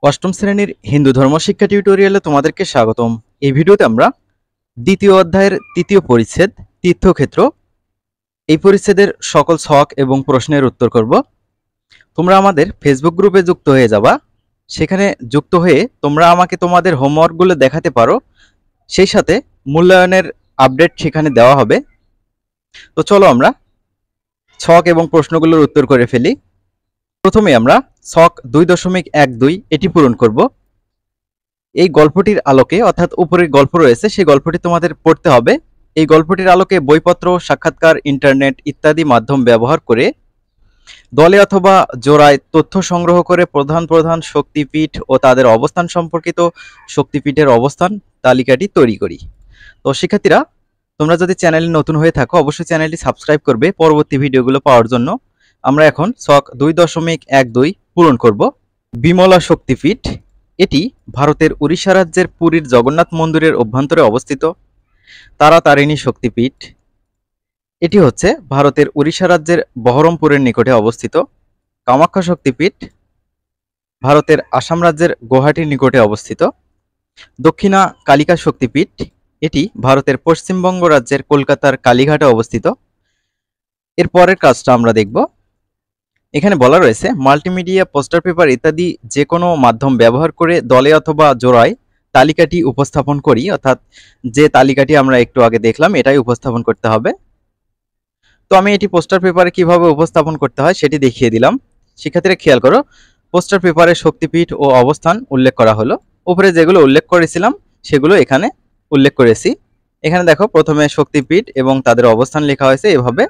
অষ্টম শ্রেণীর হিন্দু ধর্ম শিক্ষা টিউটোরিয়ালে তোমাদেরকে স্বাগতম। এই ভিডিওতে আমরা দ্বিতীয় অধ্যায়ের তৃতীয় পরিচ্ছেদ তীর্থক্ষেত্র এই পরিচ্ছেদের সকল ছক এবং প্রশ্নের উত্তর করব। তোমরা আমাদের ফেসবুক গ্রুপে যুক্ত হয়ে যাবা। সেখানে যুক্ত হয়ে তোমরা আমাকে তোমাদের হোমওয়ার্কগুলো দেখাতে পারো, সেই সাথে মূল্যায়নের আপডেট সেখানে দেওয়া হবে। তো চলো আমরা ছক এবং প্রশ্নগুলোর উত্তর করে ফেলি। প্রথমে আমরা ছক 2.12 এটি পূরণ করব। এই গল্পটির আলোকে, অর্থাৎ উপরের গল্প রয়েছে সেই গল্পটি তোমাদের পড়তে হবে। এই গল্পটির আলোকে বইপত্র, সাক্ষাৎকার, ইন্টারনেট ইত্যাদি মাধ্যম ব্যবহার করে দলে অথবা জোড়ায় তথ্য সংগ্রহ করে প্রধান প্রধান শক্তিপীঠ ও তাদের অবস্থান সম্পর্কিত শক্তিপীঠের অবস্থান তালিকাটি তৈরি করি। তো শিক্ষার্থীরা, তোমরা যদি চ্যানেলে নতুন হয়ে থাকো অবশ্যই চ্যানেলটি সাবস্ক্রাইব করবে পরবর্তী ভিডিওগুলো পাওয়ার জন্য। আমরা এখন ছক 2.12 পূরণ করব। বিমলা শক্তিপীঠ এটি ভারতের উড়িষ্যা রাজ্যের পুরীর জগন্নাথ মন্দিরের অভ্যন্তরে অবস্থিত। তারাতারিণী শক্তিপীঠ এটি হচ্ছে ভারতের উড়িষ্যা রাজ্যের বহরমপুরের নিকটে অবস্থিত। কামাখ্যা শক্তিপীঠ ভারতের আসাম রাজ্যের গুয়াহাটির নিকটে অবস্থিত। দক্ষিণা কালিকা শক্তিপীঠ এটি ভারতের পশ্চিমবঙ্গ রাজ্যের কলকাতার কালীঘাটে অবস্থিত। এর পরের কাজটা আমরা দেখব। এখানে বলা রয়েছে মাল্টিমিডিয়া, পোস্টার পেপার ইত্যাদি যে কোনো মাধ্যম ব্যবহার করে দলে অথবা জোড়ায় তালিকাটি উপস্থাপন করি, অর্থাৎ যে তালিকাটি আমরা একটু আগে দেখলাম এটাই উপস্থাপন করতে হবে। তো আমি এটি পোস্টার পেপারে কিভাবে উপস্থাপন করতে হয় সেটি দেখিয়ে দিলাম। শিক্ষার্থীরা খেয়াল করো, পোস্টার পেপারে শক্তিপীঠ ও অবস্থান উল্লেখ করা হলো। উপরে যেগুলো উল্লেখ করেছিলাম সেগুলো এখানে উল্লেখ করেছি। এখানে দেখো, প্রথমে শক্তিপীঠ এবং তাদের অবস্থান লেখা হয়েছে। এভাবে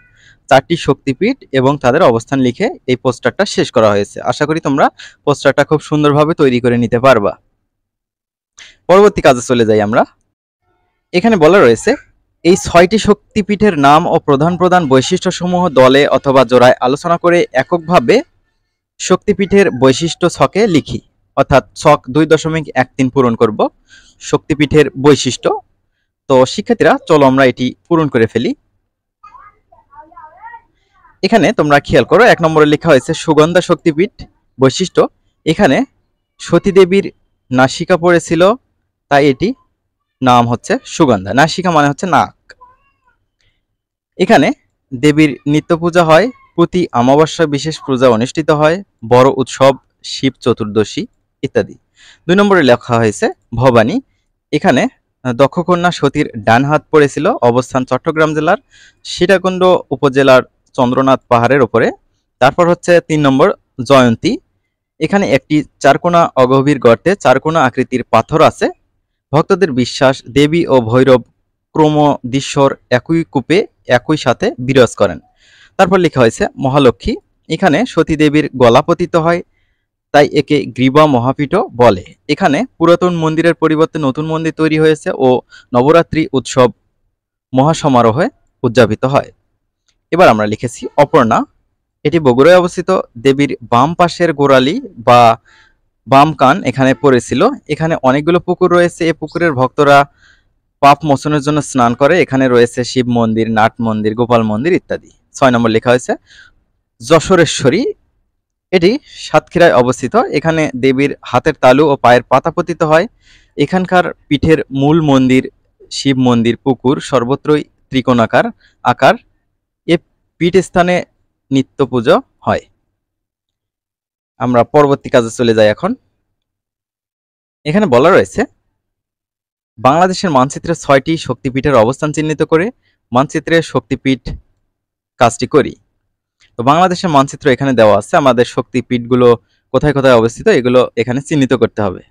4টি শক্তিপীঠ এবং তাদের অবস্থান লিখে এই পোস্টারটা শেষ করা হয়েছে। আশা করি তোমরা পোস্টারটা খুব সুন্দরভাবে তৈরি করে নিতে পারবা। পরবর্তী কাজে চলে যাই আমরা। এখানে বলা রয়েছে এই 6টি শক্তিপীঠের নাম ও প্রধান প্রধান বৈশিষ্ট্যসমূহ দলে অথবা জোড়ায় আলোচনা করে এককভাবে শক্তিপীঠের বৈশিষ্ট্য ছকে লিখি। অর্থাৎ ছক 2.13 পূরণ করব, শক্তিপীঠের বৈশিষ্ট্য। তো শিক্ষার্থীরা চলো আমরা এটি পূরণ করে ফেলি। এখানে তোমরা খেয়াল করো, 1 নম্বরে লেখা হয়েছে সুগন্ধা শক্তিপীঠ বৈশিষ্ট্য। এখানে সতী দেবীর নাসিকা পড়েছিল, তাই এটি নাম হচ্ছে সুগন্ধা। নাসিকা মানে হচ্ছে নাক। এখানে দেবীর নিত্য পূজা হয়, প্রতি অমাবস্যায় বিশেষ পূজা অনুষ্ঠিত হয়, বড় উৎসব শিব চতুর্দশী ইত্যাদি। 2 নম্বরে লেখা হয়েছে ভবানী। এখানে দক্ষকন্যা সতীর ডান হাত পড়েছিল, অবস্থান চট্টগ্রাম জেলার সীতাকুণ্ড উপজেলার চন্দ্রনাথ পাহাড়ের উপরে। তারপর হচ্ছে 3 নম্বর জয়ন্তী। এখানে একটি চারকোনা অগভীর গর্তে চারকোনা আকৃতির পাথর আছে। ভক্তদের বিশ্বাস দেবী ও ভৈরব ক্রমদীশ্বর একই কূপে একই সাথে বিরাজ করেন। তারপর লেখা হয়েছে মহালক্ষ্মী। এখানে সতী দেবীর গলা পতিত হয়, তাই একে গ্রীবা মহাপীঠ বলে। এখানে পুরাতন মন্দিরের পরিবর্তে নতুন মন্দির তৈরি হয়েছে ও নবরাত্রি উৎসব মহাসমারোহে উদযাপিত হয়। এবার আমরা লিখেছি অপর্ণা। এটি বগুড়ায় অবস্থিত। দেবীর বাম পাশের গোড়ালি বা বাম কান এখানে পড়েছিল। এখানে অনেকগুলো পুকুর রয়েছে। এই পুকুরের ভক্তরা পাপ মোচনের জন্য স্নান করে। এখানে রয়েছে শিব মন্দির, নাট মন্দির, গোপাল মন্দির ইত্যাদি। 6 নম্বর লেখা হয়েছে যশোরেশ্বরী। এটি সাতক্ষীরায় অবস্থিত। এখানে দেবীর হাতের তালু ও পায়ের পাতা পতিত হয়। এখানকার পীঠের মূল মন্দির, শিব মন্দির, পুকুর সর্বত্রই ত্রিকোণাকার আকার। এ পীঠ স্থানে নিত্য পুজো হয়। আমরা পরবর্তী কাজে চলে যাই এখন। এখানে বলা রয়েছে বাংলাদেশের মানচিত্রে 6টি শক্তিপীঠের অবস্থান চিহ্নিত করে মানচিত্রের শক্তিপীঠ কাজটি করি। তো বাংলাদেশের মানচিত্র এখানে দেওয়া আছে। আমাদের শক্তিপীঠগুলো কোথায় কোথায় অবস্থিত এগুলো এখানে চিহ্নিত করতে হবে।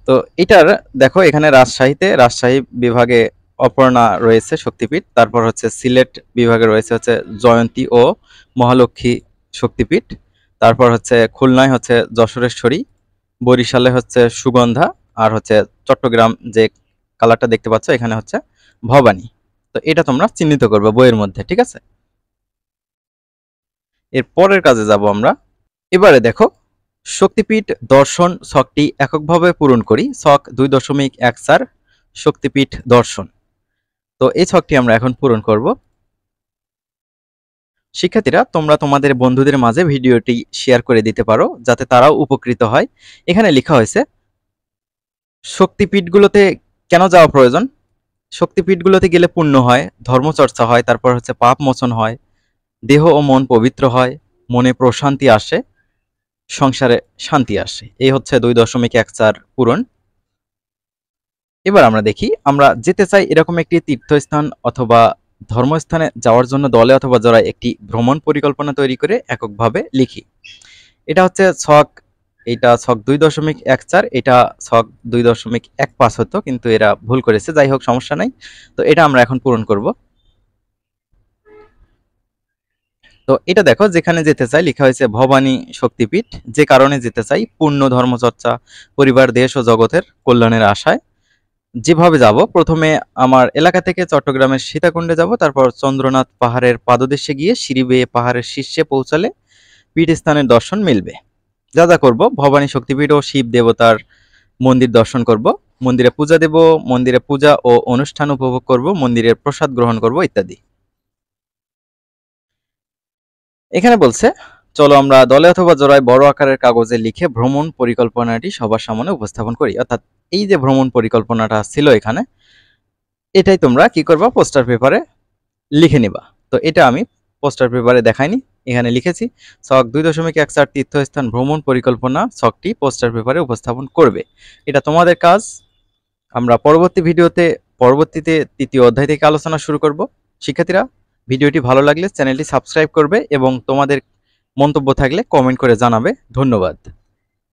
তো এটার দেখো, এখানে রাজশাহী বিভাগে অপর্ণা রয়েছে শক্তিপীঠ। তারপর হচ্ছে সিলেট বিভাগে রয়েছে হচ্ছে জয়ন্তী ও মহালক্ষ্মী শক্তিপীঠ। তারপর হচ্ছে খুলনায় হচ্ছে যশোরেশ্বরী, বরিশালে হচ্ছে সুগন্ধা, আর হচ্ছে চট্টগ্রাম যে কালারটা দেখতে পাচ্ছ এখানে হচ্ছে ভবানী। তো এটা তোমরা চিহ্নিত করবে বইয়ের মধ্যে, ঠিক আছে? এর পরের কাজে যাব আমরা। এবারে দেখো, শক্তিপীঠ দর্শন ছকটি এককভাবে পূরণ করি। ছক 2.14 শক্তিপীঠ দর্শন। তো এই ছকটি আমরা এখন পূরণ করব। শিক্ষার্থীরা তোমরা তোমাদের বন্ধুদের মাঝে ভিডিওটি শেয়ার করে দিতে পারো যাতে তারাও উপকৃত হয়। এখানে লেখা হয়েছে শক্তিপীঠগুলোতে কেন যাওয়া প্রয়োজন। শক্তিপীঠগুলোতে গেলে পুণ্য হয়, ধর্মচর্চা হয়, তারপর হচ্ছে পাপ মোচন হয়, দেহ ও মন পবিত্র হয়, মনে প্রশান্তি আসে, সংসারে শান্তি আসে। এই হচ্ছে 2.14 পূরণ। এবার আমরা দেখি, আমরা যেতে চাই এরকম একটি তীর্থস্থান অথবা ধর্মস্থানে যাওয়ার জন্য দলে অথবা জোড়ায় একটি ভ্রমণ পরিকল্পনা তৈরি করে এককভাবে লিখি। এটা হচ্ছে ছক, এটা ছক 2.14, এটা ছক 2.15 হতো, কিন্তু এরা ভুল করেছে, যাই হোক সমস্যা নাই। তো এটা আমরা এখন পূরণ করব। তো এটা দেখো, যেখানে যেতে চাই লেখা হয়েছে ভবানী শক্তিপীঠ। যে কারণে যেতে চাই, পূর্ণ ধর্মচর্চা, পরিবার, দেশ ও জগতের কল্যাণের আশায়। যেভাবে যাব, প্রথমে আমার এলাকা থেকে চট্টগ্রামের সীতাকুণ্ডে যাব, তারপর চন্দ্রনাথ পাহাড়ের পাদদেশে গিয়ে সিঁড়ি বেয়ে পাহাড়ের শীর্ষে পৌঁছালে পীঠস্থানের দর্শন মিলবে। যা যা করব, ভবানী শক্তিপীঠ ও শিব দেবতার মন্দির দর্শন করব, মন্দিরে পূজা দেব, মন্দিরে পূজা ও অনুষ্ঠান উপভোগ করব, মন্দিরের প্রসাদ গ্রহণ করব ইত্যাদি। এখানে বলছে চলো আমরা দলে অথবা জোড়ায় বড় আকারের কাগজে লিখে ভ্রমণ পরিকল্পনাটি সবার সামনে উপস্থাপন করি। অর্থাৎ এই যে ভ্রমণ পরিকল্পনাটা ছিল এখানে, এটাই তোমরা কি করবা, পোস্টার পেপারে লিখে নিবা। তো এটা আমি পোস্টার পেপারে দেখাইনি, এখানে লিখেছি ছক 2.14 তীর্থস্থান ভ্রমণ পরিকল্পনা ছকটি পোস্টার পেপারে উপস্থাপন করবে। এটা তোমাদের কাজ। আমরা পরবর্তীতে 3য় অধ্যায় থেকে আলোচনা শুরু করব। শিক্ষার্থীরা, ভিডিওটি ভালো লাগলে চ্যানেলটি সাবস্ক্রাইব করবে এবং তোমাদের মন্তব্য থাকলে কমেন্ট করে জানাবে। ধন্যবাদ।